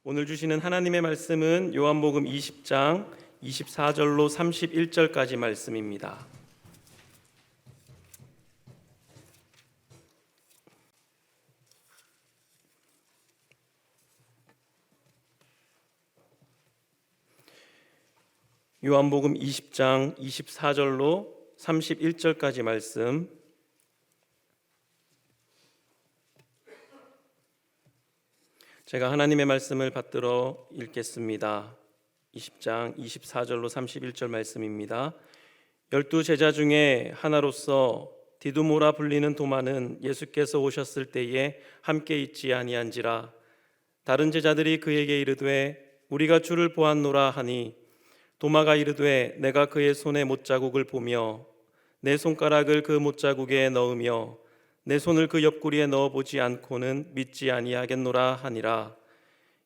오늘 주시는 하나님의 말씀은 요한복음 20장 24절로 31절까지 말씀입니다. 요한복음 20장 24절로 31절까지 말씀, 제가 하나님의 말씀을 받들어 읽겠습니다. 20장 24절로 31절 말씀입니다. 12 제자 중에 하나로서 디두모라 불리는 도마는 예수께서 오셨을 때에 함께 있지 아니한지라. 다른 제자들이 그에게 이르되 우리가 주를 보았노라 하니, 도마가 이르되 내가 그의 손에 못자국을 보며 내 손가락을 그 못자국에 넣으며 내 손을 그 옆구리에 넣어보지 않고는 믿지 아니하겠노라 하니라.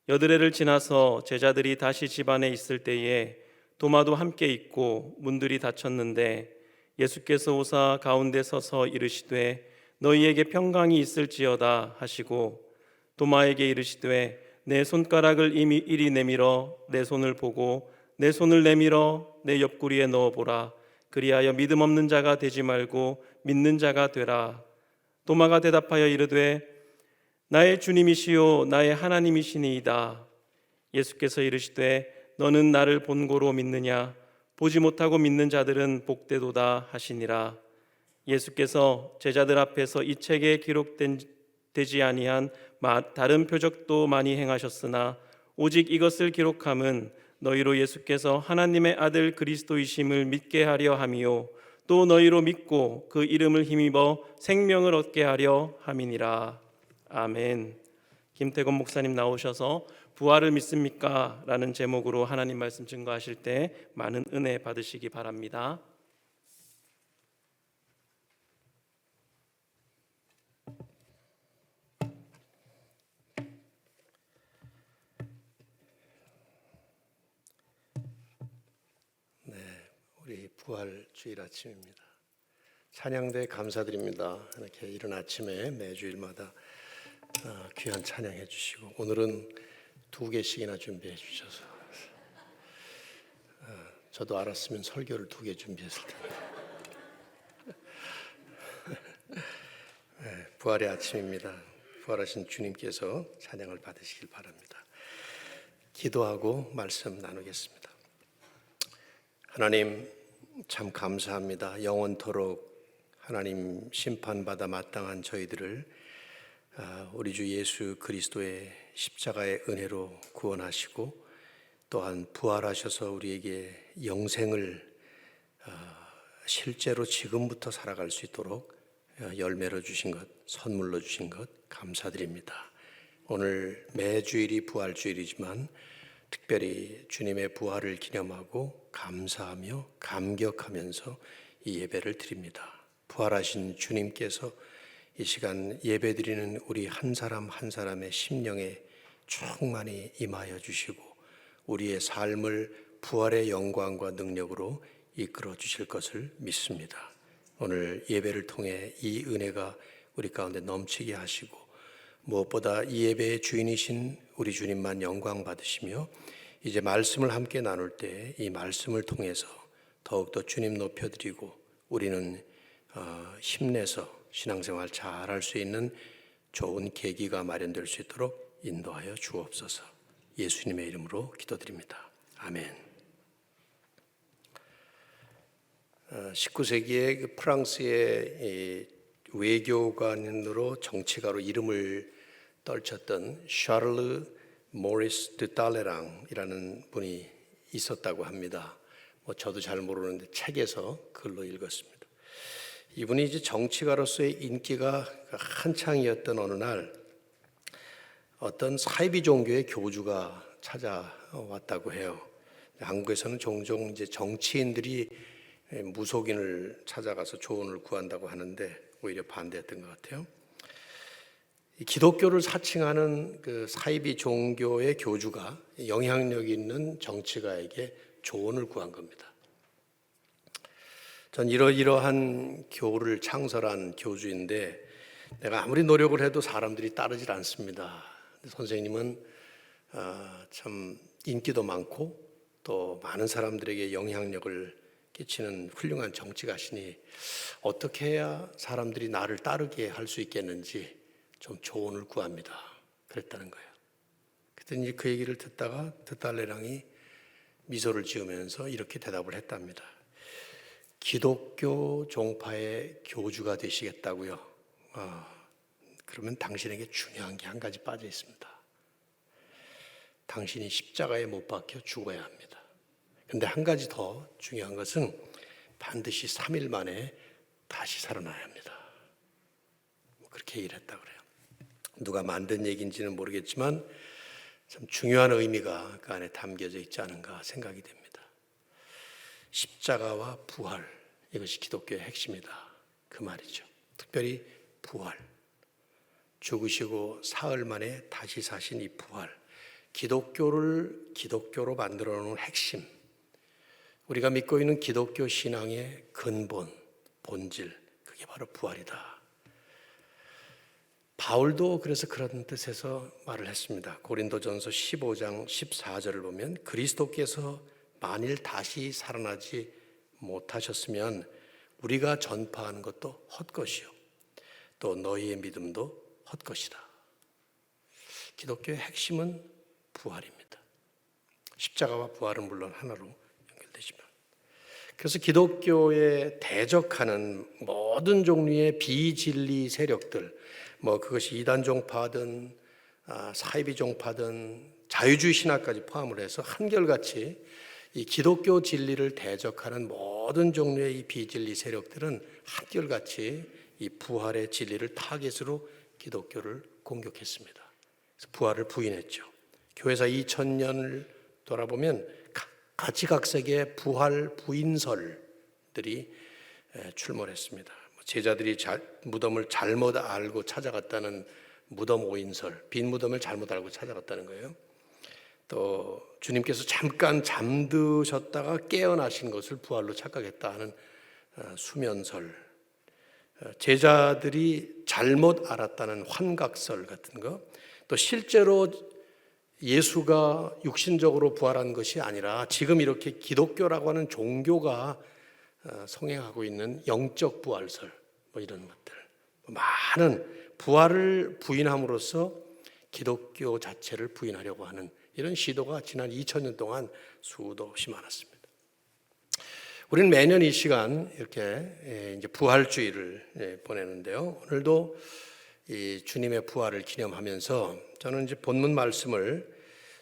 여드레를 지나서 제자들이 다시 집안에 있을 때에 도마도 함께 있고 문들이 닫혔는데 예수께서 오사 가운데 서서 이르시되 너희에게 평강이 있을지어다 하시고, 도마에게 이르시되 내 손가락을 이리 내밀어 내 손을 보고 내 손을 내밀어 내 옆구리에 넣어보라. 그리하여 믿음 없는 자가 되지 말고 믿는 자가 되라. 도마가 대답하여 이르되 나의 주님이시요 나의 하나님이시니이다. 예수께서 이르시되 너는 나를 본고로 믿느냐? 보지 못하고 믿는 자들은 복되도다 하시니라. 예수께서 제자들 앞에서 이 책에 기록되지 아니한 다른 표적도 많이 행하셨으나 오직 이것을 기록함은 너희로 예수께서 하나님의 아들 그리스도이심을 믿게 하려 함이요 또 너희로 믿고 그 이름을 힘입어 생명을 얻게 하려 함이니라. 아멘. 김태건 목사님 나오셔서 부활을 믿습니까? 라는 제목으로 하나님 말씀 증거하실 때 많은 은혜 받으시기 바랍니다. 우리 부활 주일 아침입니다. 찬양대 감사드립니다. 이렇게 이른 아침에 매주일마다 귀한 찬양해 주시고, 오늘은 2개씩이나 준비해 주셔서 저도 알았으면 설교를 2개 준비했을 텐데. 부활의 아침입니다. 부활하신 주님께서 찬양을 받으시길 바랍니다. 기도하고 말씀 나누겠습니다. 하나님, 참 감사합니다. 영원토록 하나님 심판받아 마땅한 저희들을 우리 주 예수 그리스도의 십자가의 은혜로 구원하시고, 또한 부활하셔서 우리에게 영생을 실제로 지금부터 살아갈 수 있도록 열매로 주신 것, 선물로 주신 것 감사드립니다. 오늘 매주일이 부활주일이지만 특별히 주님의 부활을 기념하고 감사하며 감격하면서 이 예배를 드립니다. 부활하신 주님께서 이 시간 예배드리는 우리 한 사람 한 사람의 심령에 충만히 임하여 주시고 우리의 삶을 부활의 영광과 능력으로 이끌어 주실 것을 믿습니다. 오늘 예배를 통해 이 은혜가 우리 가운데 넘치게 하시고, 무엇보다 이 예배의 주인이신 우리 주님만 영광 받으시며, 이제 말씀을 함께 나눌 때 이 말씀을 통해서 더욱더 주님 높여드리고 우리는 힘내서 신앙생활 잘할 수 있는 좋은 계기가 마련될 수 있도록 인도하여 주옵소서. 예수님의 이름으로 기도드립니다. 아멘. 19세기에 프랑스의 외교관으로 정치가로 이름을 떨쳤던 샤를르 모리스 드 달레랑이라는 분이 있었다고 합니다. 저도 잘 모르는데 책에서 글로 읽었습니다. 이분이 이제 정치가로서의 인기가 한창이었던 어느 날 어떤 사이비 종교의 교주가 찾아왔다고 해요. 한국에서는 종종 이제 정치인들이 무속인을 찾아가서 조언을 구한다고 하는데 오히려 반대했던 것 같아요. 기독교를 사칭하는 그 사이비 종교의 교주가 영향력 있는 정치가에게 조언을 구한 겁니다. 전 이러이러한 교를 창설한 교주인데 내가 아무리 노력을 해도 사람들이 따르질 않습니다. 선생님은 참 인기도 많고 또 많은 사람들에게 영향력을 끼치는 훌륭한 정치가시니 어떻게 해야 사람들이 나를 따르게 할 수 있겠는지 좀 조언을 구합니다. 그랬다는 거예요. 그랬더니 그 얘기를 듣다가 드달레랑이 미소를 지으면서 이렇게 대답을 했답니다. 기독교 종파의 교주가 되시겠다고요? 그러면 당신에게 중요한 게 한 가지 빠져 있습니다. 당신이 십자가에 못 박혀 죽어야 합니다. 그런데 한 가지 더 중요한 것은 반드시 3일 만에 다시 살아나야 합니다. 그렇게 얘기를 했다고 그래요. 누가 만든 얘기인지는 모르겠지만 참 중요한 의미가 그 안에 담겨져 있지 않은가 생각이 됩니다. 십자가와 부활, 이것이 기독교의 핵심이다. 그 말이죠. 특별히 부활. 죽으시고 사흘 만에 다시 사신 이 부활. 기독교를 기독교로 만들어 놓은 핵심. 우리가 믿고 있는 기독교 신앙의 근본, 본질. 그게 바로 부활이다. 바울도 그래서 그런 뜻에서 말을 했습니다. 고린도전서 15장 14절을 보면 그리스도께서 만일 다시 살아나지 못하셨으면 우리가 전파하는 것도 헛것이요 또 너희의 믿음도 헛것이다. 기독교의 핵심은 부활입니다. 십자가와 부활은 물론 하나로 연결되지만 그래서 기독교에 대적하는 모든 종류의 비진리 세력들 그것이 이단 종파든 사이비 종파든 자유주의 신학까지 포함을 해서 한결같이 이 기독교 진리를 대적하는 모든 종류의 이 비진리 세력들은 한결같이 이 부활의 진리를 타겟으로 기독교를 공격했습니다. 그래서 부활을 부인했죠. 교회사 2000년을 돌아보면 가지각색의 부활 부인설들이 출몰했습니다. 제자들이 무덤을 잘못 알고 찾아갔다는 무덤 오인설, 빈 무덤을 잘못 알고 찾아갔다는 거예요. 또 주님께서 잠깐 잠드셨다가 깨어나신 것을 부활로 착각했다 하는 수면설, 제자들이 잘못 알았다는 환각설 같은 거, 또 실제로 예수가 육신적으로 부활한 것이 아니라 지금 이렇게 기독교라고 하는 종교가 성행하고 있는 영적 부활설, 이런 것들, 많은 부활을 부인함으로써 기독교 자체를 부인하려고 하는 이런 시도가 지난 2000년 동안 수도 없이 많았습니다. 우리는 매년 이 시간 이렇게 이제 부활주의를 보내는데요. 오늘도 이 주님의 부활을 기념하면서 저는 이제 본문 말씀을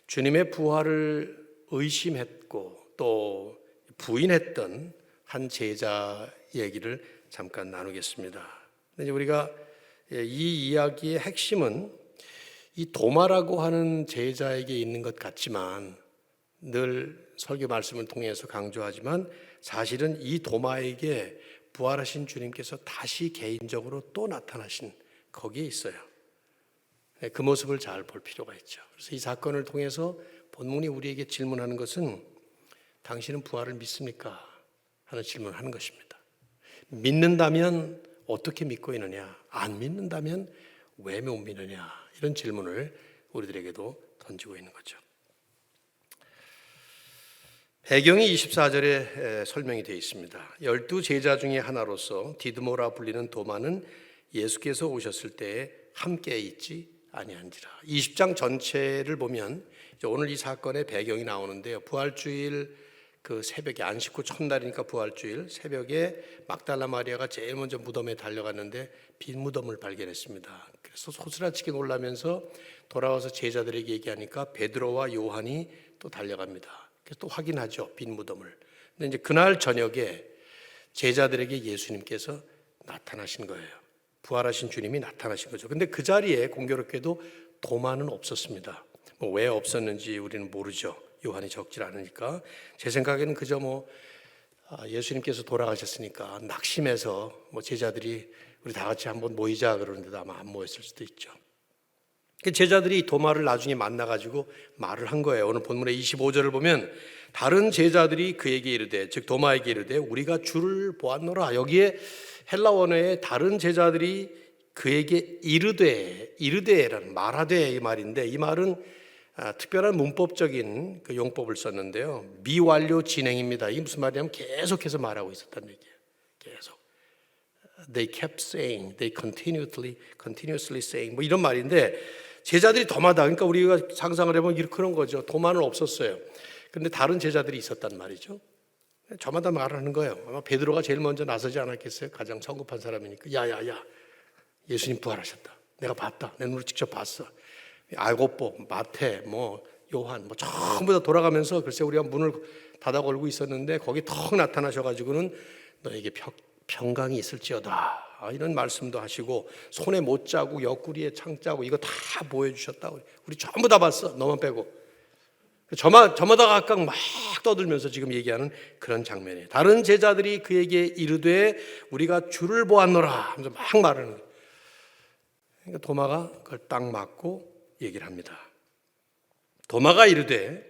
주님의 부활을 의심했고 또 부인했던 한 제자 얘기를 잠깐 나누겠습니다. 이제 우리가 이 이야기의 핵심은 이 도마라고 하는 제자에게 있는 것 같지만 늘 설교 말씀을 통해서 강조하지만 사실은 이 도마에게 부활하신 주님께서 다시 개인적으로 또 나타나신 거기에 있어요. 그 모습을 잘 볼 필요가 있죠. 그래서 이 사건을 통해서 본문이 우리에게 질문하는 것은 당신은 부활을 믿습니까? 하는 질문을 하는 것입니다. 믿는다면 어떻게 믿고 있느냐? 안 믿는다면 왜 못 믿느냐? 이런 질문을 우리들에게도 던지고 있는 거죠. 배경이 24절에 설명이 되어 있습니다. 12 제자 중에 하나로서 디드모라 불리는 도마는 예수께서 오셨을 때에 함께 있지 아니한지라. 20장 전체를 보면 오늘 이 사건의 배경이 나오는데요. 부활주일 그 새벽에 안식 후 첫날이니까 부활주일 새벽에 막달라 마리아가 제일 먼저 무덤에 달려갔는데 빈 무덤을 발견했습니다. 그래서 소스라치게 놀라면서 돌아와서 제자들에게 얘기하니까 베드로와 요한이 또 달려갑니다. 그래서 또 확인하죠, 빈 무덤을. 근데 이제 그날 저녁에 제자들에게 예수님께서 나타나신 거예요. 부활하신 주님이 나타나신 거죠. 근데 그 자리에 공교롭게도 도마는 없었습니다. 왜 없었는지 우리는 모르죠. 요한이 적질 않으니까. 제 생각에는 그저 예수님께서 돌아가셨으니까 낙심해서 제자들이 우리 다 같이 한번 모이자 그러는데도 아마 안 모였을 수도 있죠. 제자들이 도마를 나중에 만나가지고 말을 한 거예요. 오늘 본문의 25절을 보면 다른 제자들이 그에게 이르되, 즉 도마에게 이르되 우리가 주를 보았노라. 여기에 헬라 원어에 다른 제자들이 그에게 이르되라는 말하되 이 말인데, 이 말은 특별한 문법적인 그 용법을 썼는데요. 미완료 진행입니다. 이게 무슨 말이냐면 계속해서 말하고 있었다는 얘기예요. 계속. They kept saying, they continuously saying 뭐 이런 말인데 제자들이 도마다 그러니까 우리가 상상을 해보면 이렇게 그런 거죠. 도마는 없었어요. 그런데 다른 제자들이 있었단 말이죠. 저마다 말하는 거예요. 아마 베드로가 제일 먼저 나서지 않았겠어요. 가장 성급한 사람이니까. 야야야, 예수님 부활하셨다. 내가 봤다. 내 눈으로 직접 봤어. 야고보, 마태, 뭐 요한, 뭐 전부 다 돌아가면서 글쎄 우리가 문을 닫아 걸고 있었는데 거기 턱 나타나셔가지고는 너에게 평강이 있을지어다. 이런 말씀도 하시고 손에 못자국, 옆구리에 창자국 이거 다 보여주셨다. 우리 전부 다 봤어. 너만 빼고. 저마다 각각 막 떠들면서 지금 얘기하는 그런 장면이에요. 다른 제자들이 그에게 이르되 우리가 주를 보았노라 하면서 막 말하는 거예요. 그러니까 도마가 그걸 딱 맞고 얘기를 합니다. 도마가 이르되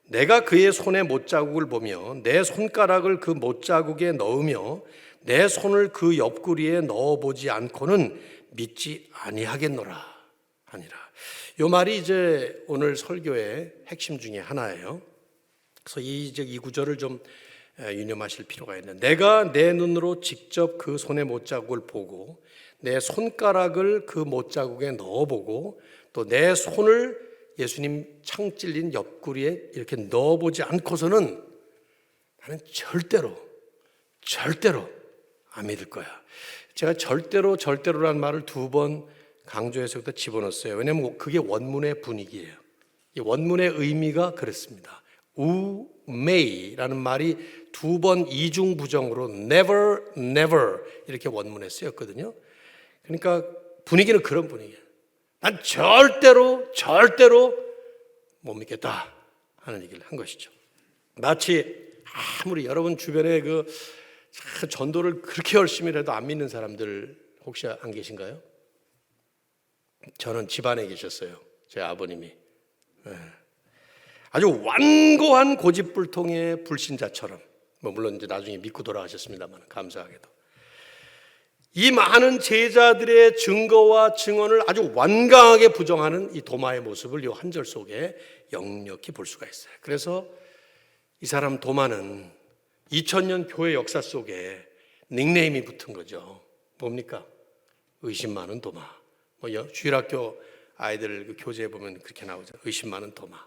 내가 그의 손에 못자국을 보며 내 손가락을 그 못자국에 넣으며 내 손을 그 옆구리에 넣어보지 않고는 믿지 아니하겠노라 아니라. 이 말이 이제 오늘 설교의 핵심 중에 하나예요. 그래서 이 구절을 좀 유념하실 필요가 있는. 내가 내 눈으로 직접 그 손의 못자국을 보고 내 손가락을 그 못자국에 넣어보고 또 내 손을 예수님 창 찔린 옆구리에 이렇게 넣어보지 않고서는 나는 절대로 안 믿을 거야. 제가 절대로라는 말을 2번 강조해서부터 집어넣었어요. 왜냐하면 그게 원문의 분위기예요. 이 원문의 의미가 그렇습니다. 우메이라는 말이 2번 이중부정으로 never 이렇게 원문에 쓰였거든요. 그러니까 분위기는 그런 분위기예요. 난 절대로 못 믿겠다 하는 얘기를 한 것이죠. 마치 아무리 여러분 주변에 그 전도를 그렇게 열심히 해도 안 믿는 사람들 혹시 안 계신가요? 저는 집안에 계셨어요. 제 아버님이. 아주 완고한 고집불통의 불신자처럼, 물론 이제 나중에 믿고 돌아가셨습니다만 감사하게도 이 많은 제자들의 증거와 증언을 아주 완강하게 부정하는 이 도마의 모습을 이 한 절 속에 역력히 볼 수가 있어요. 그래서 이 사람 도마는 2000년 교회 역사 속에 닉네임이 붙은 거죠. 뭡니까? 의심 많은 도마. 주일학교 아이들 그 교재에 보면 그렇게 나오죠. 의심 많은 도마.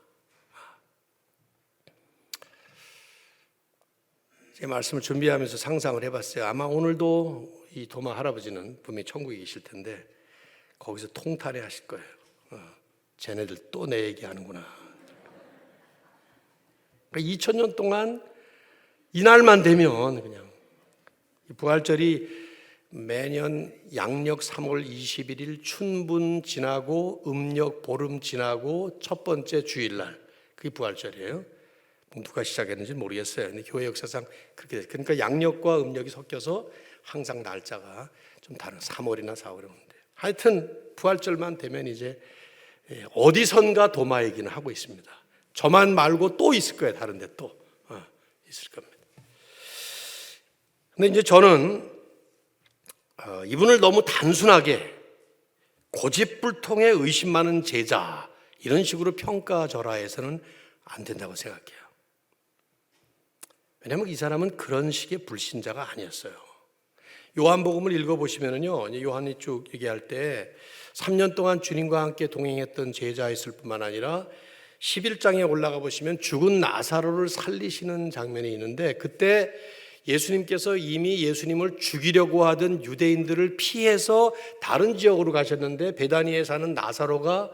제 말씀을 준비하면서 상상을 해봤어요. 아마 오늘도 이 도마 할아버지는 분명히 천국에 계실 텐데 거기서 통탄해 하실 거예요. 쟤네들 또 내 얘기하는구나. 그러니까 2000년 동안 이날만 되면 그냥 부활절이 매년 양력 3월 21일 춘분 지나고 음력 보름 지나고 첫 번째 주일날 그게 부활절이에요. 누가 시작했는지 모르겠어요. 근데 교회 역사상 그렇게 됐어요. 그러니까 양력과 음력이 섞여서 항상 날짜가 좀 다른 3월이나 4월에 오는데 하여튼 부활절만 되면 이제 어디선가 도마 얘기는 하고 있습니다. 저만 말고 또 있을 거예요. 다른 데 또 있을 겁니다. 근데 이제 저는 이분을 너무 단순하게 고집불통에 의심 많은 제자 이런 식으로 평가절하해서는 안 된다고 생각해요. 왜냐하면 이 사람은 그런 식의 불신자가 아니었어요. 요한복음을 읽어보시면요, 요한이 쭉 얘기할 때 3년 동안 주님과 함께 동행했던 제자였을 뿐만 아니라 11장에 올라가 보시면 죽은 나사로를 살리시는 장면이 있는데 그때 예수님께서 이미 예수님을 죽이려고 하던 유대인들을 피해서 다른 지역으로 가셨는데 베다니에 사는 나사로가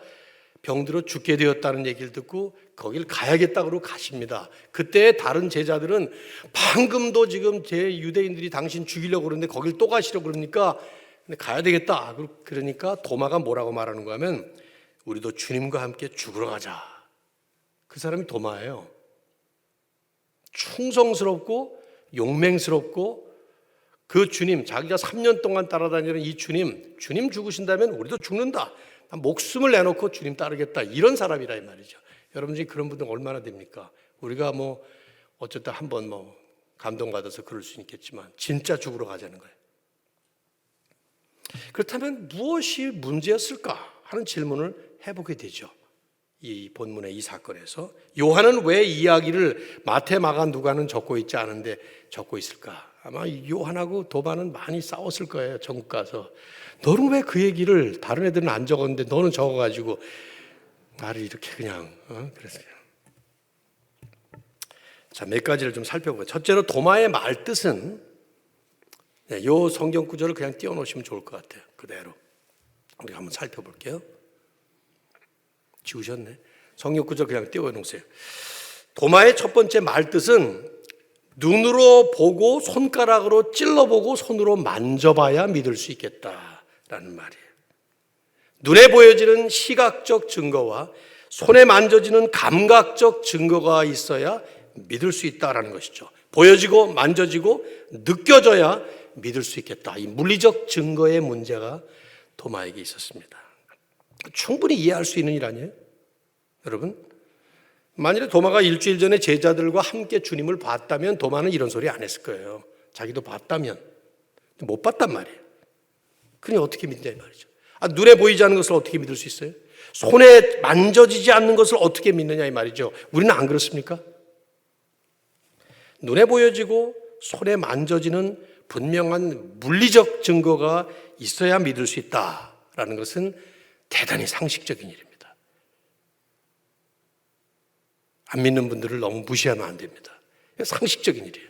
병들어 죽게 되었다는 얘기를 듣고 거길 가야겠다고 가십니다. 그때 다른 제자들은 방금도 지금 제 유대인들이 당신 죽이려고 그러는데 거길 또 가시려고 그러니까 근데 가야 되겠다. 그러니까 도마가 뭐라고 말하는 거 하면 우리도 주님과 함께 죽으러 가자. 그 사람이 도마예요. 충성스럽고 용맹스럽고 그 주님, 자기가 3년 동안 따라다니는 이 주님 죽으신다면 우리도 죽는다. 목숨을 내놓고 주님 따르겠다. 이런 사람이라 이 말이죠. 여러분 중에 그런 분들 얼마나 됩니까? 우리가 어쨌든 한번 감동받아서 그럴 수 있겠지만 진짜 죽으러 가자는 거예요. 그렇다면 무엇이 문제였을까 하는 질문을 해보게 되죠. 이 본문의 이 사건에서 요한은 왜 이야기를 마태, 마가, 누가는 적고 있지 않은데 적고 있을까? 아마 요한하고 도마는 많이 싸웠을 거예요. 전국 가서 너는 왜 그 얘기를 다른 애들은 안 적었는데 너는 적어가지고 나를 이렇게 그냥 그랬어요. 자, 몇 가지를 좀 살펴보죠. 첫째로 도마의 말 뜻은 요 성경 구절을 그냥 띄워놓으시면 좋을 것 같아요. 그대로 우리가 한번 살펴볼게요. 지우셨네. 성경 구절 그냥 띄워놓으세요. 도마의 첫 번째 말 뜻은 눈으로 보고 손가락으로 찔러보고 손으로 만져봐야 믿을 수 있겠다라는 말이에요. 눈에 보여지는 시각적 증거와 손에 만져지는 감각적 증거가 있어야 믿을 수 있다라는 것이죠. 보여지고 만져지고 느껴져야 믿을 수 있겠다. 이 물리적 증거의 문제가 도마에게 있었습니다. 충분히 이해할 수 있는 일 아니에요? 여러분, 만일에 도마가 일주일 전에 제자들과 함께 주님을 봤다면 도마는 이런 소리 안 했을 거예요. 자기도 봤다면. 못 봤단 말이에요. 그러니 어떻게 믿냐 이 말이죠. 눈에 보이지 않는 것을 어떻게 믿을 수 있어요? 손에 만져지지 않는 것을 어떻게 믿느냐 이 말이죠. 우리는 안 그렇습니까? 눈에 보여지고 손에 만져지는 분명한 물리적 증거가 있어야 믿을 수 있다라는 것은 대단히 상식적인 일입니다. 안 믿는 분들을 너무 무시하면 안 됩니다. 상식적인 일이에요.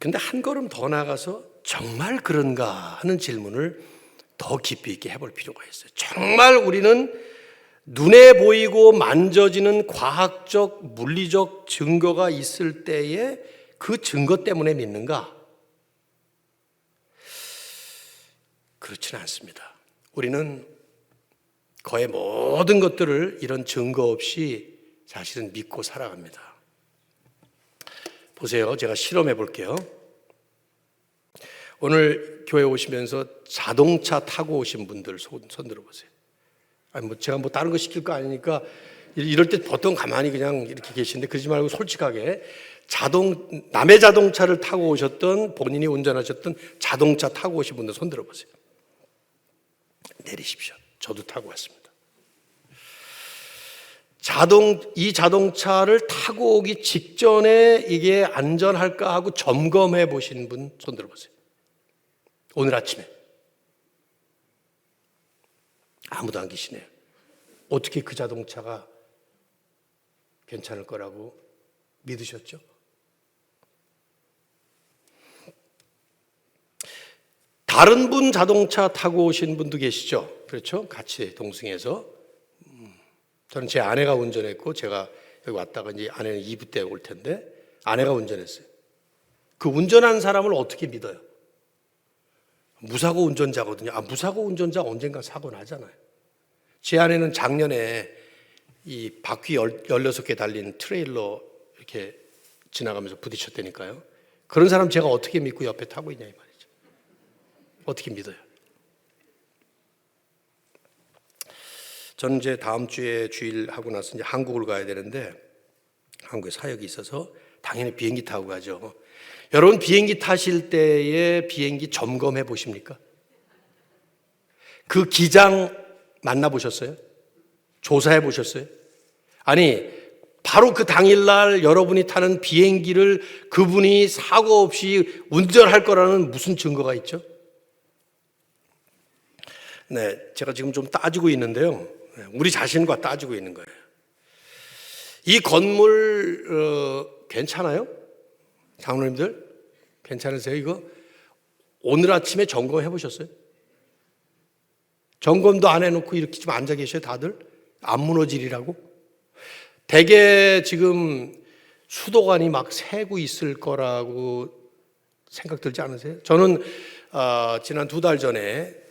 근데 한 걸음 더 나가서 정말 그런가 하는 질문을 더 깊이 있게 해볼 필요가 있어요. 정말 우리는 눈에 보이고 만져지는 과학적, 물리적 증거가 있을 때에 그 증거 때문에 믿는가? 그렇지는 않습니다. 우리는 거의 모든 것들을 이런 증거 없이 사실은 믿고 살아갑니다. 보세요. 제가 실험해 볼게요. 오늘 교회 오시면서 자동차 타고 오신 분들 손 들어보세요. 제가 다른 거 시킬 거 아니니까 이럴 때 보통 가만히 그냥 이렇게 계시는데 그러지 말고 솔직하게 남의 자동차를 타고 오셨던 본인이 운전하셨던 자동차 타고 오신 분들 손 들어보세요. 내리십시오. 저도 타고 왔습니다. 이 자동차를 타고 오기 직전에 이게 안전할까 하고 점검해 보신 분 손 들어보세요. 오늘 아침에. 아무도 안 계시네요. 어떻게 그 자동차가 괜찮을 거라고 믿으셨죠? 다른 분 자동차 타고 오신 분도 계시죠? 그렇죠? 같이 동승해서. 저는 제 아내가 운전했고 제가 여기 왔다가 이제 아내는 2부 때 올 텐데 아내가 운전했어요. 그 운전한 사람을 어떻게 믿어요? 무사고 운전자거든요. 무사고 운전자 언젠가 사고 나잖아요. 제 아내는 작년에 이 바퀴 16개 달린 트레일러 이렇게 지나가면서 부딪혔다니까요. 그런 사람 제가 어떻게 믿고 옆에 타고 있냐 이 말이죠. 어떻게 믿어요? 저는 이제 다음 주에 주일하고 나서 이제 한국을 가야 되는데 한국에 사역이 있어서 당연히 비행기 타고 가죠. 여러분 비행기 타실 때에 비행기 점검해 보십니까? 그 기장 만나보셨어요? 조사해 보셨어요? 아니 바로 그 당일날 여러분이 타는 비행기를 그분이 사고 없이 운전할 거라는 무슨 증거가 있죠? 네, 제가 지금 좀 따지고 있는데요. 우리 자신과 따지고 있는 거예요. 이 건물 괜찮아요? 장로님들 괜찮으세요? 이거 오늘 아침에 점검해 보셨어요? 점검도 안 해놓고 이렇게 좀 앉아 계셔요 다들? 안 무너지리라고? 대개 지금 수도관이 막 새고 있을 거라고 생각 들지 않으세요? 저는 지난 2달 전에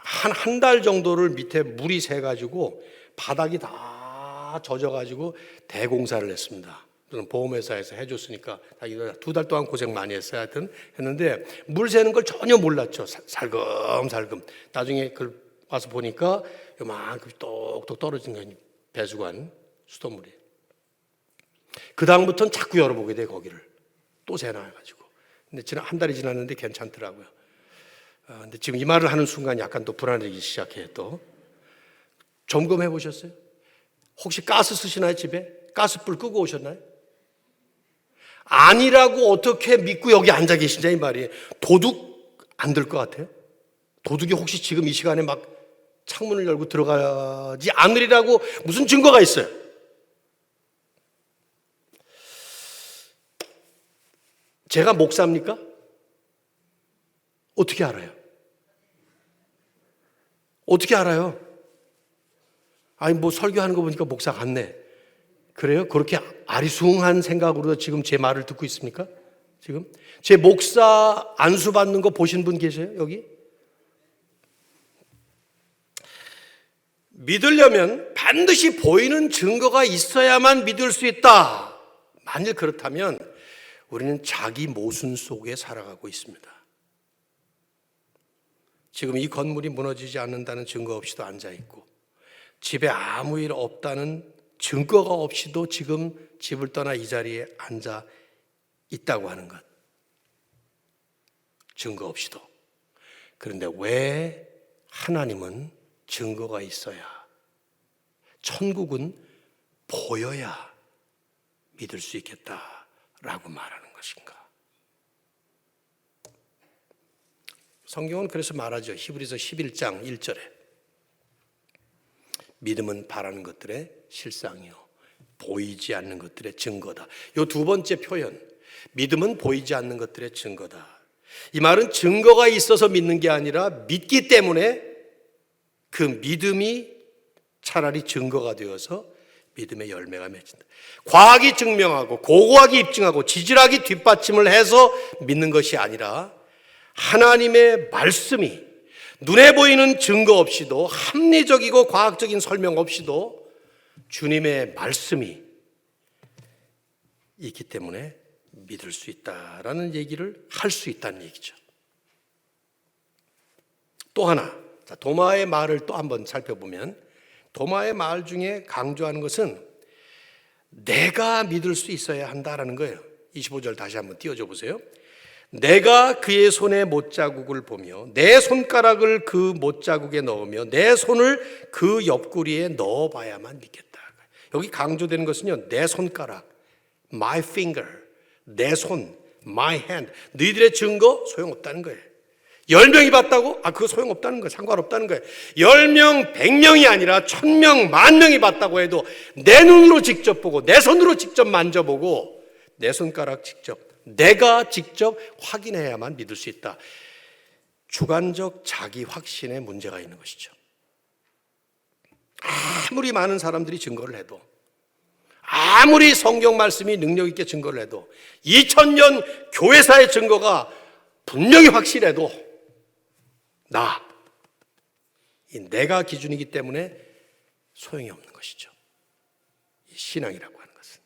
한 달 정도를 밑에 물이 새가지고 바닥이 다 젖어가지고 대공사를 했습니다. 저는 보험회사에서 해줬으니까 2달 동안 고생 많이 했어요. 하여튼 했는데 물 새는 걸 전혀 몰랐죠. 살금살금. 나중에 그걸 와서 보니까 요만큼 똑똑 떨어진 거예요. 배수관 수돗물이. 그 다음부터는 자꾸 열어보게 돼 거기를. 또 새나가지고. 근데 한 달이 지났는데 괜찮더라고요. 근데 지금 이 말을 하는 순간 약간 또 불안해지기 시작해요 또. 점검해 보셨어요? 혹시 가스 쓰시나요, 집에? 가스불 끄고 오셨나요? 아니라고 어떻게 믿고 여기 앉아 계시냐 이 말이에요. 도둑 안 될 것 같아요? 도둑이 혹시 지금 이 시간에 막 창문을 열고 들어가지 않으리라고 무슨 증거가 있어요? 제가 목사입니까? 어떻게 알아요? 어떻게 알아요? 아니 뭐 설교하는 거 보니까 목사 같네. 그래요? 그렇게 아리숭한 생각으로 지금 제 말을 듣고 있습니까? 지금 제 목사 안수 받는 거 보신 분 계세요? 여기? 믿으려면 반드시 보이는 증거가 있어야만 믿을 수 있다. 만일 그렇다면 우리는 자기 모순 속에 살아가고 있습니다. 지금 이 건물이 무너지지 않는다는 증거 없이도 앉아있고, 집에 아무 일 없다는 증거가 없이도 지금 집을 떠나 이 자리에 앉아 있다고 하는 것. 증거 없이도. 그런데 왜 하나님은 증거가 있어야, 천국은 보여야 믿을 수 있겠다라고 말하는 것인가? 성경은 그래서 말하죠. 히브리서 11장 1절에 믿음은 바라는 것들의 실상이요 보이지 않는 것들의 증거다. 이 두 번째 표현, 믿음은 보이지 않는 것들의 증거다. 이 말은 증거가 있어서 믿는 게 아니라 믿기 때문에 그 믿음이 차라리 증거가 되어서 믿음의 열매가 맺힌다. 과학이 증명하고 고고학이 입증하고 지질학이 뒷받침을 해서 믿는 것이 아니라 하나님의 말씀이 눈에 보이는 증거 없이도, 합리적이고 과학적인 설명 없이도 주님의 말씀이 있기 때문에 믿을 수 있다라는 얘기를 할 수 있다는 얘기죠. 또 하나, 도마의 말을 또 한번 살펴보면 도마의 말 중에 강조하는 것은 내가 믿을 수 있어야 한다라는 거예요. 25절 다시 한번 띄워줘 보세요. 내가 그의 손에 못자국을 보며 내 손가락을 그 못자국에 넣으며 내 손을 그 옆구리에 넣어봐야만 믿겠다. 여기 강조되는 것은요, 내 손가락, my finger, 내 손, my hand. 너희들의 증거 소용없다는 거예요. 10명이 봤다고? 그거 소용없다는 거예요. 상관없다는 거예요. 10명, 100명이 아니라 1000명, 10,000명이 봤다고 해도 내 눈으로 직접 보고 내 손으로 직접 만져보고 내 손가락 직접, 내가 직접 확인해야만 믿을 수 있다. 주관적 자기 확신에 문제가 있는 것이죠. 아무리 많은 사람들이 증거를 해도, 아무리 성경 말씀이 능력 있게 증거를 해도, 2000년 교회사의 증거가 분명히 확실해도 내가 기준이기 때문에 소용이 없는 것이죠. 이 신앙이라고 하는 것은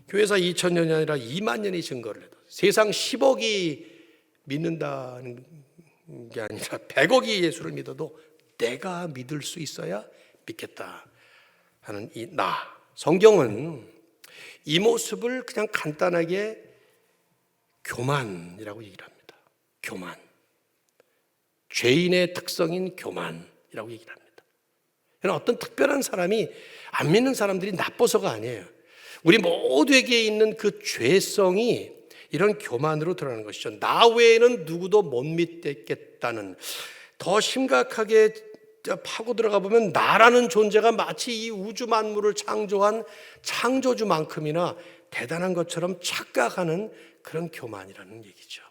교회사 2000년이 아니라 2만 년이 증거를 해도, 세상 10억이 믿는다는 게 아니라 100억이 예수를 믿어도 내가 믿을 수 있어야 믿겠다 하는 이 성경은 이 모습을 그냥 간단하게 교만이라고 얘기를 합니다. 교만. 죄인의 특성인 교만이라고 얘기를 합니다. 어떤 특별한 사람이 안 믿는 사람들이 나빠서가 아니에요. 우리 모두에게 있는 그 죄성이 이런 교만으로 드러나는 것이죠. 나 외에는 누구도 못 믿겠다는, 더 심각하게 파고 들어가 보면 나라는 존재가 마치 이 우주 만물을 창조한 창조주만큼이나 대단한 것처럼 착각하는 그런 교만이라는 얘기죠.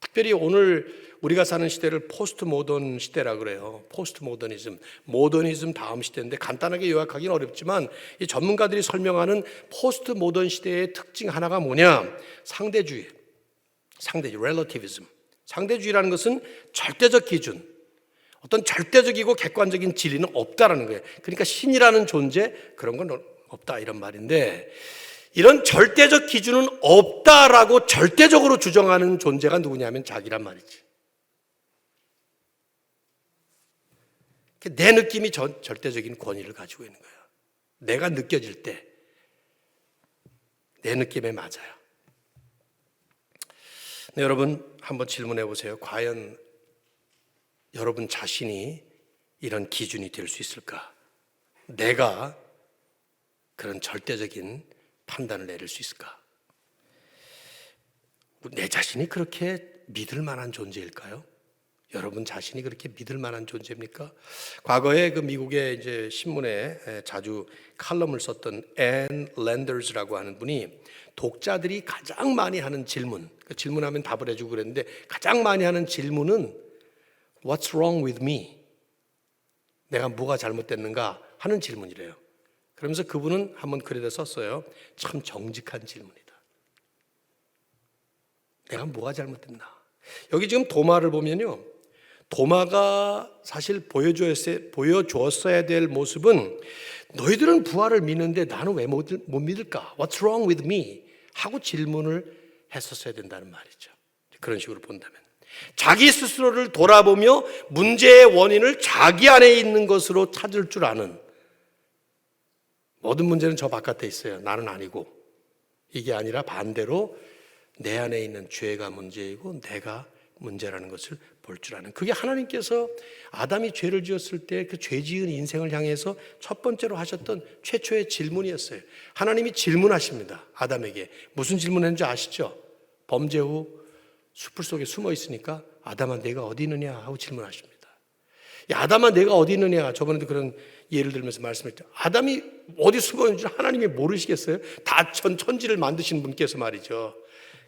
특별히 오늘 우리가 사는 시대를 포스트 모던 시대라 그래요. 포스트 모더니즘, 모더니즘 다음 시대인데 간단하게 요약하기는 어렵지만 이 전문가들이 설명하는 포스트 모던 시대의 특징 하나가 뭐냐? 상대주의, relativism. 상대주의라는 것은 절대적 기준, 어떤 절대적이고 객관적인 진리는 없다라는 거예요. 그러니까 신이라는 존재, 그런 건 없다 이런 말인데, 이런 절대적 기준은 없다라고 절대적으로 주장하는 존재가 누구냐면 자기란 말이지. 내 느낌이 절대적인 권위를 가지고 있는 거예요. 내가 느껴질 때 내 느낌에 맞아요. 네, 여러분 한번 질문해 보세요. 과연 여러분 자신이 이런 기준이 될 수 있을까? 내가 그런 절대적인 판단을 내릴 수 있을까? 내 자신이 그렇게 믿을 만한 존재일까요? 여러분 자신이 그렇게 믿을 만한 존재입니까? 과거에 그 미국의 이제 신문에 자주 칼럼을 썼던 앤 랜더스라고 하는 분이 독자들이 가장 많이 하는 질문, 질문하면 답을 해주고 그랬는데 가장 많이 하는 질문은 What's wrong with me? 내가 뭐가 잘못됐는가 하는 질문이래요. 그러면서 그분은 한번 글에다 썼어요. 참 정직한 질문이다. 내가 뭐가 잘못됐나? 여기 지금 도마를 보면요. 도마가 사실 보여주었어야 될 모습은 너희들은 부활을 믿는데 나는 왜 못 믿을까? What's wrong with me? 하고 질문을 했었어야 된다는 말이죠. 그런 식으로 본다면 자기 스스로를 돌아보며 문제의 원인을 자기 안에 있는 것으로 찾을 줄 아는, 모든 문제는 저 바깥에 있어요. 나는 아니고, 이게 아니라 반대로 내 안에 있는 죄가 문제이고 내가 문제라는 것을 볼 줄 아는, 그게 하나님께서 아담이 죄를 지었을 때 그 죄 지은 인생을 향해서 첫 번째로 하셨던 최초의 질문이었어요. 하나님이 질문하십니다. 아담에게 무슨 질문했는지 아시죠? 범죄 후 숲을 속에 숨어 있으니까 아담아 내가 어디 있느냐 하고 질문하십니다. 야, 아담아 내가 어디 있느냐, 저번에도 그런 예를 들면서 말씀했죠. 아담이 어디 숨어 있는지 하나님이 모르시겠어요? 다 천지를 만드신 분께서 말이죠.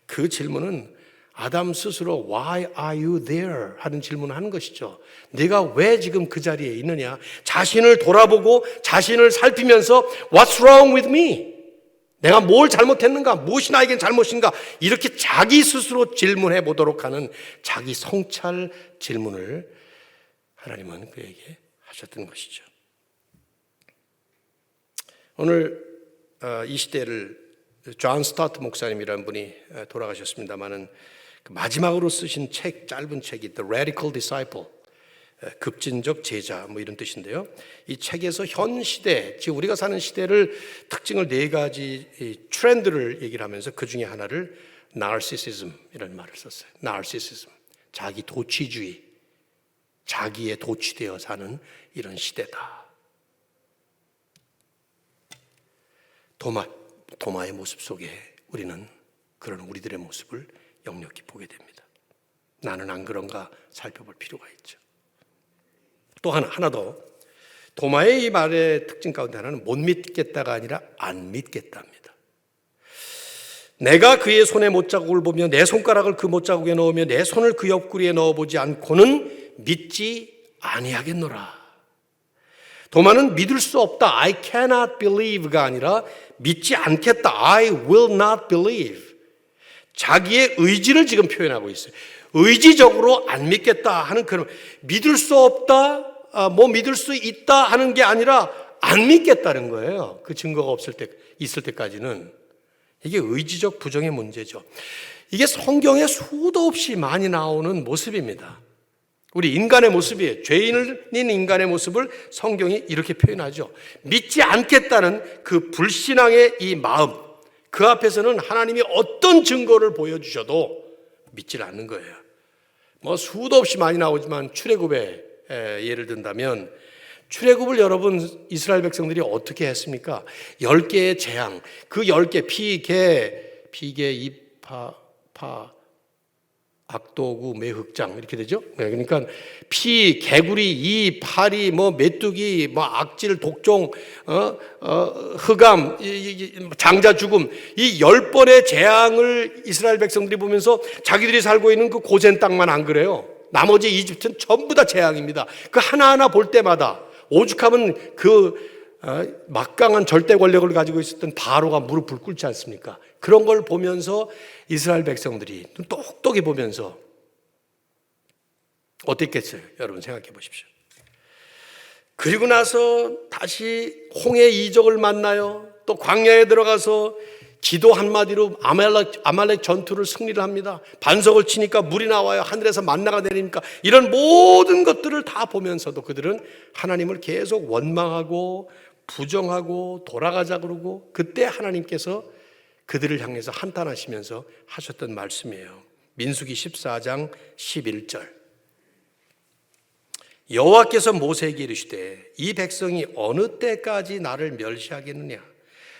그 질문은 아담 스스로 Why are you there? 하는 질문을 하는 것이죠. 내가 왜 지금 그 자리에 있느냐, 자신을 돌아보고 자신을 살피면서 What's wrong with me? 내가 뭘 잘못했는가? 무엇이 나에겐 잘못인가? 이렇게 자기 스스로 질문해 보도록 하는 자기 성찰 질문을 하나님은 그에게 하셨던 것이죠. 오늘 이 시대를 존 스타트 목사님이라는 분이 돌아가셨습니다마는 마지막으로 쓰신 책, 짧은 책이 The Radical Disciple, 급진적 제자 뭐 이런 뜻인데요. 이 책에서 현 시대, 지금 우리가 사는 시대를 특징을 네 가지 트렌드를 얘기를 하면서 그 중에 하나를 Narcissism이라는 말을 썼어요. Narcissism, 자기 도취주의, 자기에 도취되어 사는 이런 시대다. 도마의 모습 속에 우리는 그런 우리들의 모습을 역력히 보게 됩니다. 나는 안 그런가 살펴볼 필요가 있죠. 또 하나 더, 도마의 이 말의 특징 가운데 하나는 못 믿겠다가 아니라 안 믿겠답니다. 내가 그의 손에 못자국을 보며 내 손가락을 그 못자국에 넣으며 내 손을 그 옆구리에 넣어보지 않고는 믿지 아니하겠노라. 도마는 믿을 수 없다, I cannot believe가 아니라 믿지 않겠다, I will not believe. 자기의 의지를 지금 표현하고 있어요. 의지적으로 안 믿겠다 하는 그런, 믿을 수 없다, 뭐 믿을 수 있다 하는 게 아니라 안 믿겠다는 거예요. 그 증거가 있을 때까지는. 이게 의지적 부정의 문제죠. 이게 성경에 수도 없이 많이 나오는 모습입니다. 우리 인간의 모습이에요. 죄인인 인간의 모습을 성경이 이렇게 표현하죠. 믿지 않겠다는 그 불신앙의 이 마음, 그 앞에서는 하나님이 어떤 증거를 보여주셔도 믿질 않는 거예요. 뭐 수도 없이 많이 나오지만 출애굽의 예를 든다면, 출애굽을 여러분 이스라엘 백성들이 어떻게 했습니까? 10개의 재앙, 그 10개 피개, 이파, 악도구, 매흑장 이렇게 되죠. 그러니까 피, 개구리, 이, 파리, 뭐 메뚜기, 뭐 악질, 독종, 흑암, 장자 죽음, 이 10번의 재앙을 이스라엘 백성들이 보면서 자기들이 살고 있는 그 고센 땅만 안 그래요. 나머지 이집트는 전부 다 재앙입니다. 그 하나하나 볼 때마다 오죽하면 그 막강한 절대 권력을 가지고 있었던 바로가 무릎을 꿇지 않습니까? 그런 걸 보면서 이스라엘 백성들이 똑똑히 보면서 어땠겠어요? 여러분 생각해 보십시오. 그리고 나서 다시 홍해 이적을 만나요. 또 광야에 들어가서 기도 한마디로 아말렉 전투를 승리를 합니다. 반석을 치니까 물이 나와요. 하늘에서 만나가 내리니까, 이런 모든 것들을 다 보면서도 그들은 하나님을 계속 원망하고 부정하고 돌아가자 그러고, 그때 하나님께서 그들을 향해서 한탄하시면서 하셨던 말씀이에요. 민수기 14장 11절. 여호와께서 모세에게 이르시되 이 백성이 어느 때까지 나를 멸시하겠느냐?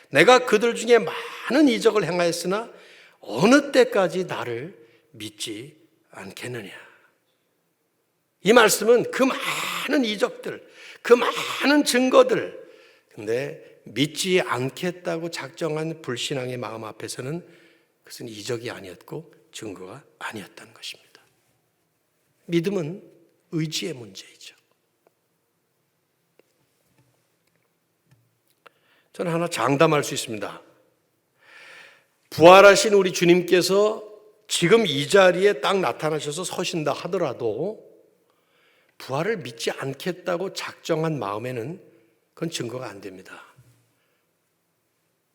내가 그들 중에 많은 이적을 행하였으나 어느 때까지 나를 믿지 않겠느냐? 이 말씀은 그 많은 이적들, 그 많은 증거들, 근데 믿지 않겠다고 작정한 불신앙의 마음 앞에서는 그것은 이적이 아니었고 증거가 아니었다는 것입니다. 믿음은 의지의 문제이죠. 저는 하나 장담할 수 있습니다. 부활하신 우리 주님께서 지금 이 자리에 딱 나타나셔서 서신다 하더라도 부활을 믿지 않겠다고 작정한 마음에는 그건 증거가 안 됩니다.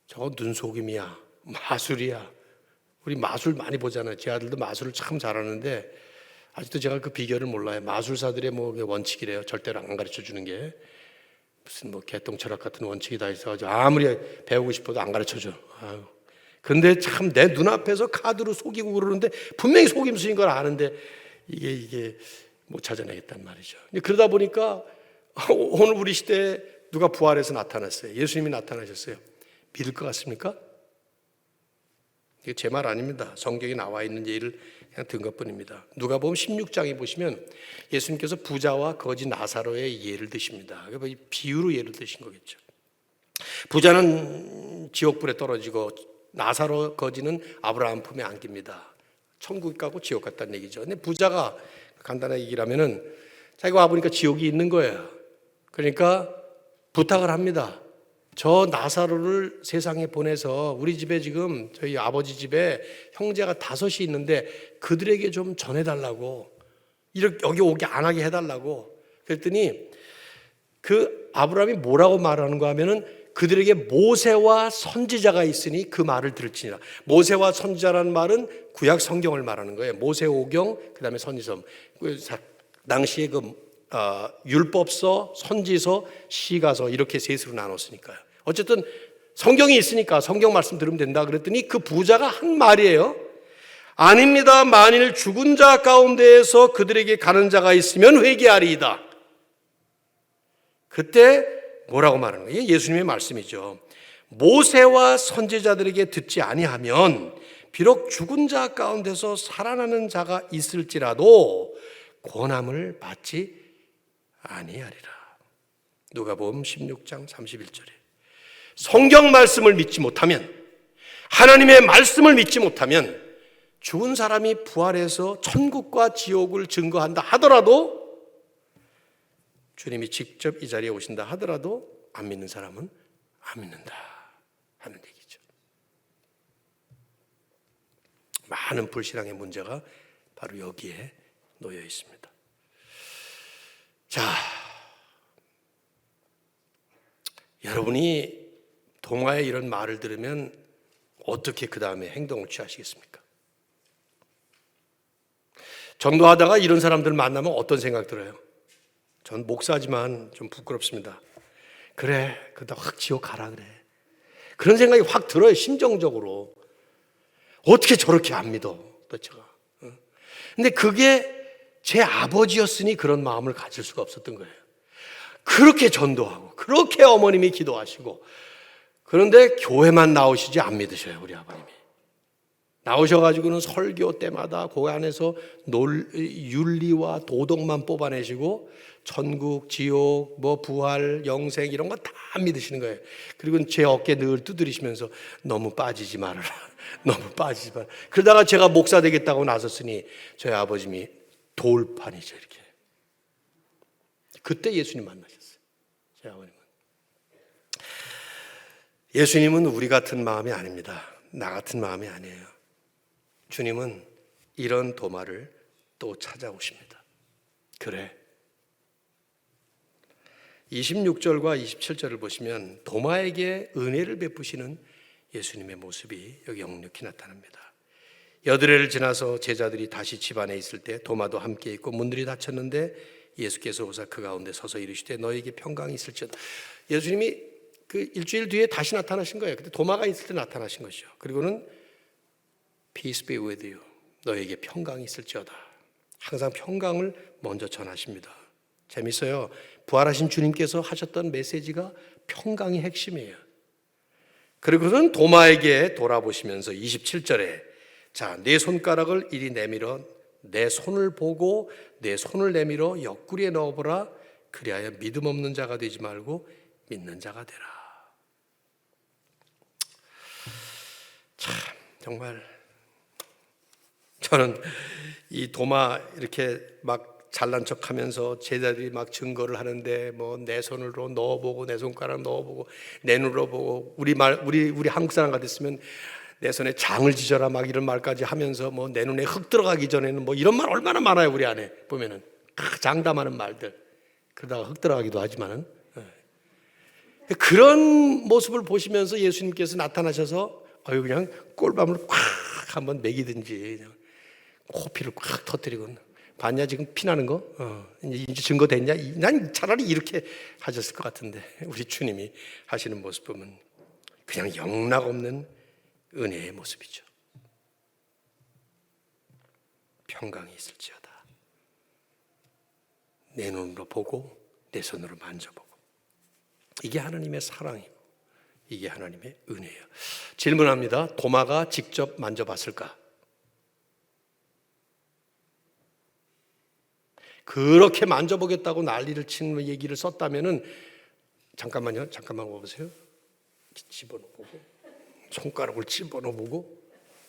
저거 눈속임이야, 마술이야. 우리 마술 많이 보잖아요. 제 아들도 마술을 참 잘하는데 아직도 제가 그 비결을 몰라요. 마술사들의 뭐 원칙이래요. 절대로 안 가르쳐 주는 게. 무슨 뭐 개똥철학 같은 원칙이 다 있어가지고 아무리 배우고 싶어도 안 가르쳐 줘. 아유. 근데 참 내 눈앞에서 카드로 속이고 그러는데 분명히 속임수인 걸 아는데 이게 못 찾아내겠단 말이죠. 그러다 보니까 오늘 우리 시대에 누가 부활해서 나타났어요. 예수님이 나타나셨어요. 믿을 것 같습니까? 이게 제 말 아닙니다. 성경에 나와 있는 예를 그냥 든 것뿐입니다. 누가복음 16장에 보시면 예수님께서 부자와 거지 나사로의 예를 드십니다. 비유로 예를 드신 거겠죠. 부자는 지옥불에 떨어지고 나사로 거지는 아브라함 품에 안깁니다. 천국 가고 지옥 갔다는 얘기죠. 근데 부자가 간단하게 얘기하면은 자기가 와보니까 지옥이 있는 거예요. 그러니까 부탁을 합니다. 저 나사로를 세상에 보내서 우리 집에 지금 저희 아버지 집에 형제가 5이 있는데 그들에게 좀 전해달라고, 이렇게 여기 오게 안 하게 해달라고. 그랬더니 그 아브라함이 뭐라고 말하는가 하면은 그들에게 모세와 선지자가 있으니 그 말을 들을지니라. 모세와 선지자라는 말은 구약 성경을 말하는 거예요. 모세오경, 그다음에 선지서. 당시에 율법서, 선지서, 시가서 이렇게 셋으로 나눴으니까요. 어쨌든 성경이 있으니까 성경 말씀 들으면 된다 그랬더니 그 부자가 한 말이에요. 아닙니다. 만일 죽은 자 가운데에서 그들에게 가는 자가 있으면 회개하리이다. 그때 뭐라고 말하는 거예요? 예수님의 말씀이죠. 모세와 선지자들에게 듣지 아니하면 비록 죽은 자 가운데서 살아나는 자가 있을지라도 권함을 받지 아니하리라. 누가복음 16장 31절에 성경 말씀을 믿지 못하면, 하나님의 말씀을 믿지 못하면 죽은 사람이 부활해서 천국과 지옥을 증거한다 하더라도, 주님이 직접 이 자리에 오신다 하더라도 안 믿는 사람은 안 믿는다 하는 얘기죠. 많은 불신앙의 문제가 바로 여기에 놓여 있습니다. 자, 여러분이 동화의 이런 말을 들으면 어떻게 그 다음에 행동을 취하시겠습니까? 전도하다가 이런 사람들 만나면 어떤 생각 들어요? 전 목사지만 좀 부끄럽습니다. 그래, 그러다 확 지옥 가라 그래. 그런 생각이 확 들어요, 심정적으로. 어떻게 저렇게 안 믿어, 도대체가. 근데 그게 제 아버지였으니 그런 마음을 가질 수가 없었던 거예요. 그렇게 전도하고, 그렇게 어머님이 기도하시고, 그런데 교회만 나오시지 안 믿으셔요, 우리 아버님이. 나오셔가지고는 설교 때마다 그 안에서 윤리와 도덕만 뽑아내시고 천국, 지옥, 뭐 부활, 영생 이런 거 다 믿으시는 거예요. 그리고 제 어깨 늘 두드리시면서 너무 빠지지 말아라. 너무 빠지지 말아라. 그러다가 제가 목사 되겠다고 나섰으니 저희 아버님이 돌판이죠, 이렇게. 그때 예수님 만나셨어요, 제 아버님은. 예수님은 우리 같은 마음이 아닙니다. 나 같은 마음이 아니에요. 주님은 이런 도마를 또 찾아오십니다. 그래. 26절과 27절을 보시면 도마에게 은혜를 베푸시는 예수님의 모습이 여기 역력히 나타납니다. 여드레를 지나서 제자들이 다시 집안에 있을 때 도마도 함께 있고 문들이 닫혔는데 예수께서 오사 그 가운데 서서 이르시되 너에게 평강이 있을지어다. 예수님이 그 일주일 뒤에 다시 나타나신 거예요. 그때 도마가 있을 때 나타나신 것이죠. 그리고는 Peace be with you. 너에게 평강이 있을지어다. 항상 평강을 먼저 전하십니다. 재밌어요. 부활하신 주님께서 하셨던 메시지가 평강의 핵심이에요. 그리고는 도마에게 돌아보시면서 27절에 자, 내 손가락을 이리 내밀어 내 손을 보고 내 손을 내밀어 옆구리에 넣어보라. 그리하여 믿음 없는 자가 되지 말고 믿는 자가 되라. 참 정말 저는 이 도마 이렇게 막 잘난 척하면서 제자들이 막 증거를 하는데 뭐 내 손으로 넣어보고 내 손가락 넣어보고 내 눈으로 보고 우리 한국 사람 같았으면 내 손에 장을 지져라 막 이런 말까지 하면서 뭐 내 눈에 흙 들어가기 전에는 뭐 이런 말 얼마나 많아요. 우리 안에 보면은 장담하는 말들. 그러다가 흙 들어가기도 하지만은 그런 모습을 보시면서 예수님께서 나타나셔서 그냥 꿀밤을 콱 한번 먹이든지 그냥 코피를 콱 터뜨리고 봤냐 지금 피나는 거? 이제 증거 됐냐? 난 차라리 이렇게 하셨을 것 같은데 우리 주님이 하시는 모습 보면 그냥 영락없는 은혜의 모습이죠. 평강이 있을지어다. 내 눈으로 보고 내 손으로 만져보고 이게 하나님의 사랑이고 이게 하나님의 은혜예요. 질문합니다. 도마가 직접 만져봤을까? 그렇게 만져보겠다고 난리를 치는 얘기를 썼다면은 잠깐만 보세요. 집어넣어보고 손가락을 집어넣어보고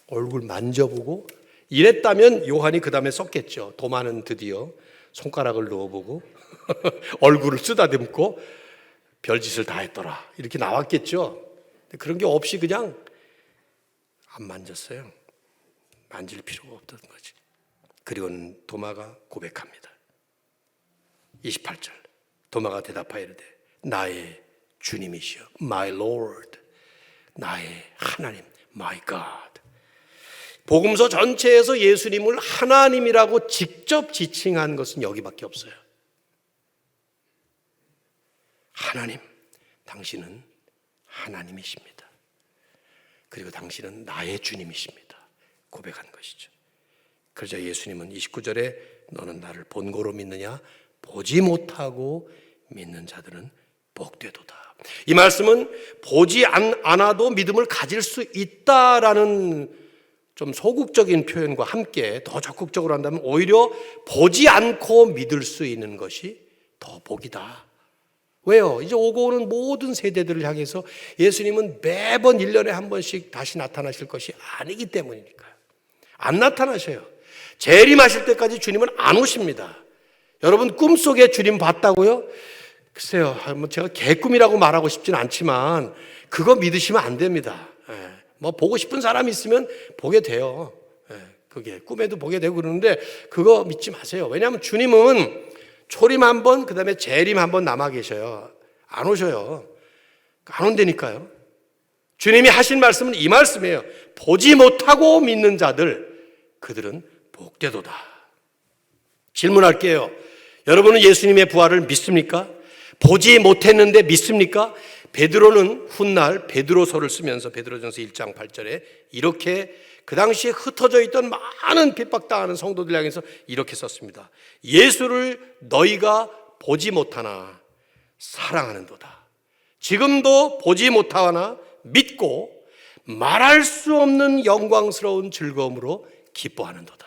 얼굴 만져보고 이랬다면 요한이 그 다음에 썼겠죠. 도마는 드디어 손가락을 넣어보고 얼굴을 쓰다듬고 별짓을 다 했더라 이렇게 나왔겠죠. 그런 게 없이 그냥 안 만졌어요. 만질 필요가 없던 거지. 그리고는 도마가 고백합니다. 28절 도마가 대답하여 이르되 나의 주님이시여 My Lord 나의 하나님 My God. 복음서 전체에서 예수님을 하나님이라고 직접 지칭한 것은 여기밖에 없어요. 하나님, 당신은 하나님이십니다. 그리고 당신은 나의 주님이십니다. 고백한 것이죠. 그러자 예수님은 29절에 너는 나를 본고로 믿느냐? 보지 못하고 믿는 자들은 복되도다. 이 말씀은 보지 않아도 믿음을 가질 수 있다라는 좀 소극적인 표현과 함께 더 적극적으로 한다면 오히려 보지 않고 믿을 수 있는 것이 더 복이다. 왜요? 이제 오고 오는 모든 세대들을 향해서 예수님은 매번 1년에 한 번씩 다시 나타나실 것이 아니기 때문이니까요. 안 나타나셔요. 재림하실 때까지 주님은 안 오십니다. 여러분 꿈속에 주님 봤다고요? 글쎄요, 제가 개꿈이라고 말하고 싶지는 않지만 그거 믿으시면 안 됩니다. 뭐 보고 싶은 사람이 있으면 보게 돼요. 그게 꿈에도 보게 되고 그러는데 그거 믿지 마세요. 왜냐하면 주님은 초림 한 번, 그 다음에 재림 한 번 남아 계셔요. 안 오셔요. 안 온다니까요. 주님이 하신 말씀은 이 말씀이에요. 보지 못하고 믿는 자들, 그들은 복되도다. 질문할게요. 여러분은 예수님의 부활을 믿습니까? 보지 못했는데 믿습니까? 베드로는 훗날 베드로서를 쓰면서 베드로전서 1장 8절에 이렇게 그 당시에 흩어져 있던 많은 핍박당하는 성도들 향해서 이렇게 썼습니다. 예수를 너희가 보지 못하나 사랑하는도다. 지금도 보지 못하나 믿고 말할 수 없는 영광스러운 즐거움으로 기뻐하는도다.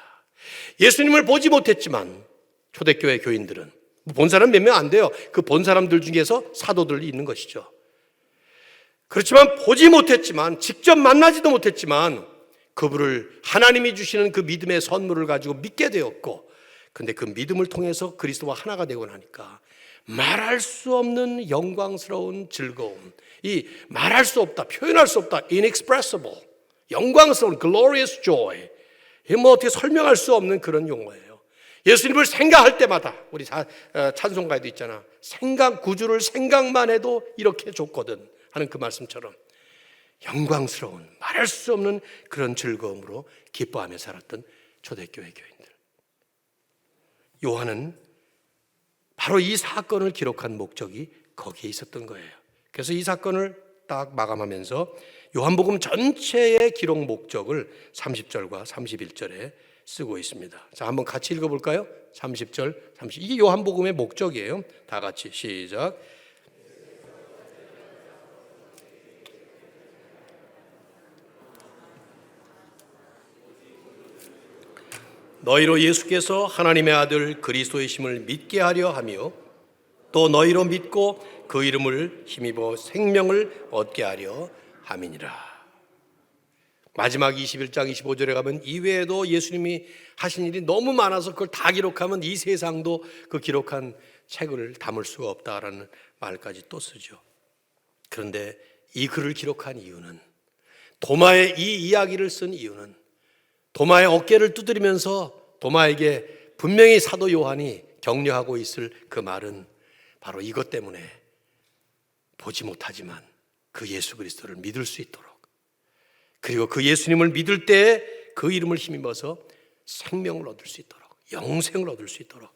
예수님을 보지 못했지만 초대교회 교인들은 본 사람 몇 명 안 돼요. 그 본 사람들 중에서 사도들이 있는 것이죠. 그렇지만 보지 못했지만 직접 만나지도 못했지만 그분을 하나님이 주시는 그 믿음의 선물을 가지고 믿게 되었고 근데 그 믿음을 통해서 그리스도와 하나가 되고 나니까 말할 수 없는 영광스러운 즐거움, 이 말할 수 없다, 표현할 수 없다, inexpressible, 영광스러운 glorious joy, 이게 뭐 어떻게 설명할 수 없는 그런 용어예요. 예수님을 생각할 때마다 우리 찬송가에도 있잖아. 구주를 생각만 해도 이렇게 좋거든 하는 그 말씀처럼 영광스러운 말할 수 없는 그런 즐거움으로 기뻐하며 살았던 초대교회 교인들. 요한은 바로 이 사건을 기록한 목적이 거기에 있었던 거예요. 그래서 이 사건을 딱 마감하면서 요한복음 전체의 기록 목적을 30절과 31절에 쓰고 있습니다. 자, 한번 같이 읽어볼까요? 30절, 30. 이게 요한복음의 목적이에요. 다 같이 시작. 너희로 예수께서 하나님의 아들 그리스도이심을 믿게 하려 하며 또 너희로 믿고 그 이름을 힘입어 생명을 얻게 하려 함이니라. 마지막 21장 25절에 가면 이외에도 예수님이 하신 일이 너무 많아서 그걸 다 기록하면 이 세상도 그 기록한 책을 담을 수가 없다라는 말까지 또 쓰죠. 그런데 이 글을 기록한 이유는, 도마의 이 이야기를 쓴 이유는, 도마의 어깨를 두드리면서 도마에게 분명히 사도 요한이 격려하고 있을 그 말은 바로 이것 때문에 보지 못하지만 그 예수 그리스도를 믿을 수 있도록, 그리고 그 예수님을 믿을 때 그 이름을 힘입어서 생명을 얻을 수 있도록, 영생을 얻을 수 있도록.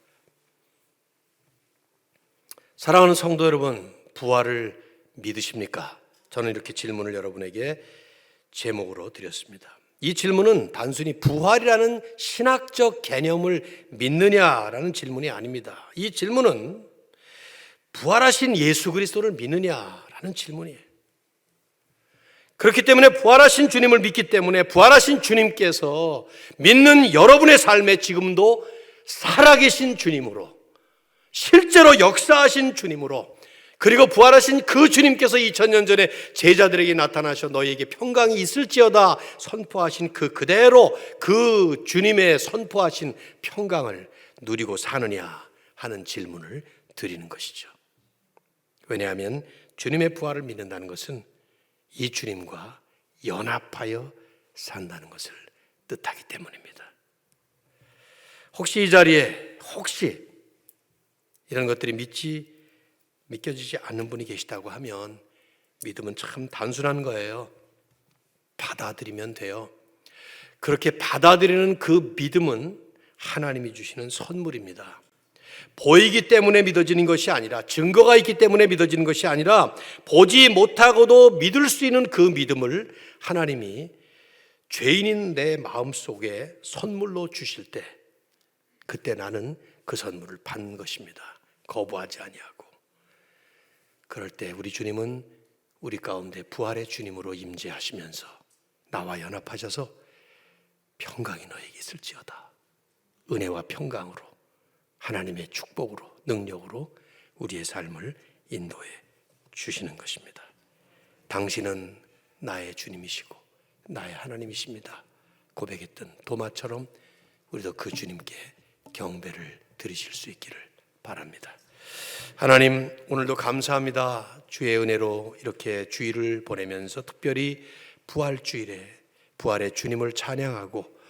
사랑하는 성도 여러분, 부활을 믿으십니까? 저는 이렇게 질문을 여러분에게 제목으로 드렸습니다. 이 질문은 단순히 부활이라는 신학적 개념을 믿느냐라는 질문이 아닙니다. 이 질문은 부활하신 예수 그리스도를 믿느냐라는 질문이에요. 그렇기 때문에 부활하신 주님을 믿기 때문에 부활하신 주님께서 믿는 여러분의 삶에 지금도 살아계신 주님으로, 실제로 역사하신 주님으로, 그리고 부활하신 그 주님께서 2000년 전에 제자들에게 나타나셔 너희에게 평강이 있을지어다 선포하신 그 그대로 그 주님의 선포하신 평강을 누리고 사느냐 하는 질문을 드리는 것이죠. 왜냐하면 주님의 부활을 믿는다는 것은 이 주님과 연합하여 산다는 것을 뜻하기 때문입니다. 혹시 이 자리에 이런 것들이 믿겨지지 않는 분이 계시다고 하면 믿음은 참 단순한 거예요. 받아들이면 돼요. 그렇게 받아들이는 그 믿음은 하나님이 주시는 선물입니다. 보이기 때문에 믿어지는 것이 아니라, 증거가 있기 때문에 믿어지는 것이 아니라, 보지 못하고도 믿을 수 있는 그 믿음을 하나님이 죄인인 내 마음속에 선물로 주실 때, 그때 나는 그 선물을 받는 것입니다. 거부하지 아니하고. 그럴 때 우리 주님은 우리 가운데 부활의 주님으로 임재하시면서 나와 연합하셔서 평강이 너에게 있을지어다, 은혜와 평강으로, 하나님의 축복으로, 능력으로 우리의 삶을 인도해 주시는 것입니다. 당신은 나의 주님이시고 나의 하나님이십니다 고백했던 도마처럼 우리도 그 주님께 경배를 드리실 수 있기를 바랍니다. 하나님, 오늘도 감사합니다. 주의 은혜로 이렇게 주일을 보내면서 특별히 부활주일에 부활의 주님을 찬양하고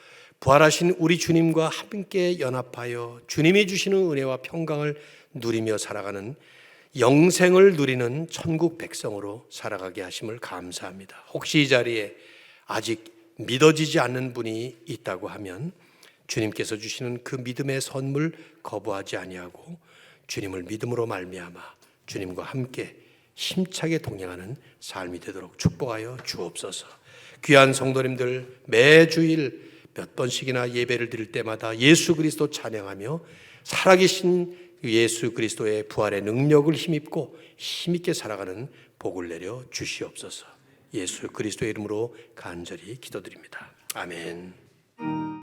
부활하신 우리 주님과 함께 연합하여 주님이 주시는 은혜와 평강을 누리며 살아가는, 영생을 누리는 천국 백성으로 살아가게 하심을 감사합니다. 혹시 이 자리에 아직 믿어지지 않는 분이 있다고 하면 주님께서 주시는 그 믿음의 선물 거부하지 아니하고 주님을 믿음으로 말미암아 주님과 함께 힘차게 동행하는 삶이 되도록 축복하여 주옵소서. 귀한 성도님들, 매주일 몇 번씩이나 예배를 드릴 때마다 예수 그리스도 찬양하며 살아계신 예수 그리스도의 부활의 능력을 힘입고 힘있게 살아가는 복을 내려 주시옵소서. 예수 그리스도의 이름으로 간절히 기도드립니다. 아멘.